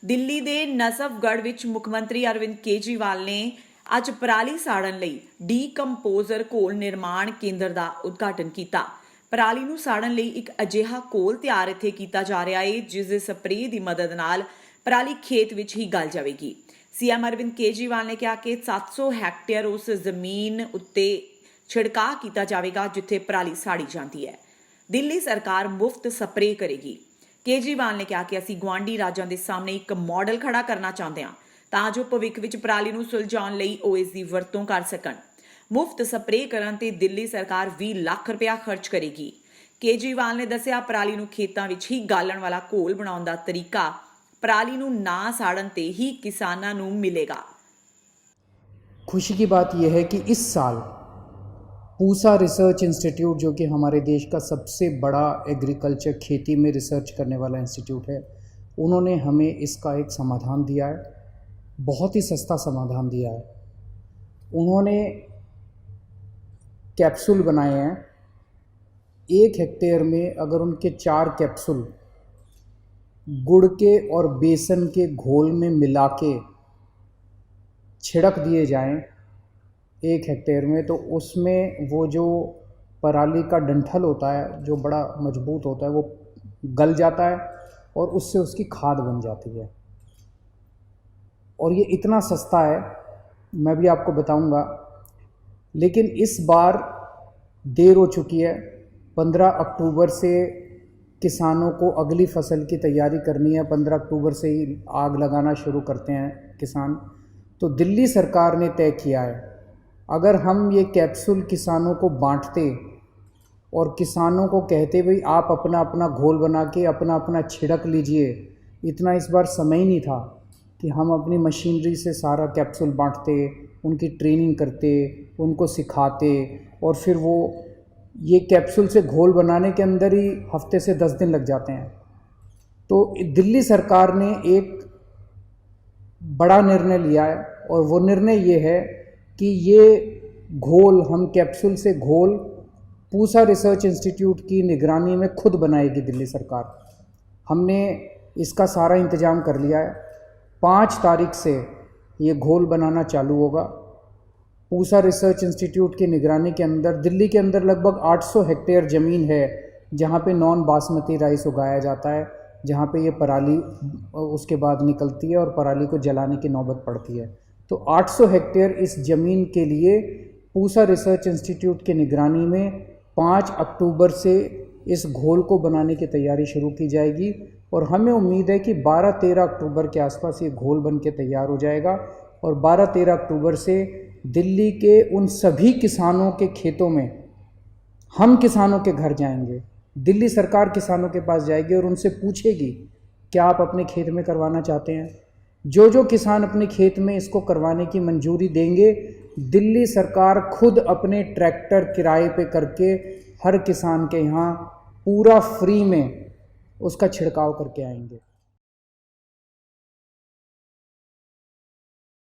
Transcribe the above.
ਦਿੱਲੀ ਦੇ ਨਸਫਗੜ੍ਹ ਵਿੱਚ ਮੁੱਖ ਮੰਤਰੀ ਅਰਵਿੰਦ ਕੇਜਰੀਵਾਲ ਨੇ ਅੱਜ ਪਰਾਲੀ ਸਾੜਨ ਲਈ ਡੀਕੰਪੋਜ਼ਰ ਘੋਲ ਨਿਰਮਾਣ ਕੇਂਦਰ ਦਾ ਉਦਘਾਟਨ ਕੀਤਾ। ਪਰਾਲੀ ਨੂੰ ਸਾੜਨ ਲਈ ਇੱਕ ਅਜਿਹਾ ਘੋਲ ਤਿਆਰ ਇੱਥੇ ਕੀਤਾ ਜਾ ਰਿਹਾ ਹੈ ਜਿਸ ਦੇ ਸਪਰੇਅ ਦੀ ਮਦਦ ਨਾਲ ਪਰਾਲੀ ਖੇਤ ਵਿੱਚ ਹੀ ਗਲ ਜਾਵੇਗੀ। ਸੀਐਮ ਅਰਵਿੰਦ ਕੇਜਰੀਵਾਲ ਨੇ ਕਿਹਾ ਕਿ 700 ਹੈਕਟੇਅਰ ਉਸ ਜ਼ਮੀਨ ਉੱਤੇ ਛਿੜਕਾਅ ਕੀਤਾ ਜਾਵੇਗਾ ਜਿੱਥੇ ਪਰਾਲੀ ਸਾੜੀ ਜਾਂਦੀ ਹੈ। ਦਿੱਲੀ ਸਰਕਾਰ ਮੁਫਤ ਸਪਰੇਅ ਕਰੇਗੀ। ਕੇਜਰੀਵਾਲ ਨੇ ਕਿਹਾ ਕਿ ਅਸੀਂ ਗੁਆਂਢੀ ਰਾਜਾਂ ਦੇ ਸਾਹਮਣੇ ਇੱਕ ਮਾਡਲ ਖੜਾ ਕਰਨਾ ਚਾਹੁੰਦੇ ਹਾਂ ਤਾਂ ਜੋ ਭਵਿੱਖ ਵਿੱਚ ਪਰਾਲੀ ਨੂੰ ਸੁਲਝਾਉਣ ਲਈ ਉਹ ਇਸ ਦੀ ਵਰਤੋਂ ਕਰ ਸਕਣ। ਮੁਫਤ ਸਪਰੇਅ ਕਰਨ ਤੇ ਦਿੱਲੀ ਸਰਕਾਰ 20 ਲੱਖ ਰੁਪਇਆ ਖਰਚ ਕਰੇਗੀ। ਕੇਜਰੀਵਾਲ ਨੇ ਦੱਸਿਆ ਪਰਾਲੀ ਨੂੰ ਖੇਤਾਂ ਵਿੱਚ ਹੀ ਗਾਲਣ ਵਾਲਾ ਘੋਲ ਬਣਾਉਣ ਦਾ ਤਰੀਕਾ ਪਰਾਲੀ ਨੂੰ ਨਾ ਸਾੜਨ ਤੇ ही किसानों ਨੂੰ मिलेगा। खुशी की बात यह है कि इस साल पूसा रिसर्च इंस्टीट्यूट, जो कि हमारे देश का सबसे बड़ा एग्रीकल्चर खेती में रिसर्च करने वाला इंस्टीट्यूट है, उन्होंने हमें इसका एक समाधान दिया है, बहुत ही सस्ता समाधान दिया है। उन्होंने कैप्सूल बनाए हैं। 1 हेक्टेयर में अगर उनके 4 कैप्सूल गुड़ के और बेसन के घोल में मिला के छिड़क दिए जाएं 1 हेक्टेयर में, तो उसमें वो जो पराली का डंठल होता है जो बड़ा मजबूत होता है वो गल जाता है और उससे उसकी खाद बन जाती है। और ये इतना सस्ता है, मैं भी आपको बताऊंगा। लेकिन इस बार देर हो चुकी है। 15 अक्टूबर से किसानों को अगली फसल की तैयारी करनी है। 15 अक्टूबर से ही आग लगाना शुरू करते हैं किसान। तो दिल्ली सरकार ने तय किया है, अगर हम ये कैप्सूल किसानों को बांटते और किसानों को कहते भाई आप अपना अपना घोल बना के अपना अपना छिड़क लीजिए, इतना इस बार समय ही नहीं था कि हम अपनी मशीनरी से सारा कैप्सूल बांटते, उनकी ट्रेनिंग करते, उनको सिखाते और फिर वो ये कैप्सूल से घोल बनाने के अंदर ही हफ्ते से 10 दिन लग जाते हैं। तो दिल्ली सरकार ने एक बड़ा निर्णय लिया है और वो निर्णय ये है कि ये घोल, हम कैप्सूल से घोल पूसा रिसर्च इंस्टीट्यूट की निगरानी में खुद बनाएगी दिल्ली सरकार। हमने इसका सारा इंतज़ाम कर लिया है। 5 तारीख से ये घोल बनाना चालू होगा। पूसा रिसर्च इंस्टीट्यूट की निगरानी के अंदर दिल्ली के अंदर लगभग 800 हेक्टेयर ज़मीन है जहाँ पे नॉन बासमती राइस उगाया जाता है, जहाँ पे ये पराली उसके बाद निकलती है और पराली को जलाने की नौबत पड़ती है। तो 800 हेक्टेयर इस ज़मीन के लिए पूसा रिसर्च इंस्टीट्यूट की निगरानी में 5 अक्टूबर से इस घोल को बनाने की तैयारी शुरू की जाएगी और हमें उम्मीद है कि 12-13 अक्टूबर के आसपास ये घोल बन के तैयार हो जाएगा। और 12-13 अक्टूबर से दिल्ली के उन सभी किसानों के खेतों में हम किसानों के घर जाएंगे। दिल्ली सरकार किसानों के पास जाएगी और उनसे पूछेगी क्या आप अपने खेत में करवाना चाहते हैं। जो किसान अपने खेत में इसको करवाने की मंजूरी देंगे, दिल्ली सरकार खुद अपने ट्रैक्टर किराए पे करके हर किसान के यहाँ पूरा फ्री में उसका छिड़काव करके आएंगे।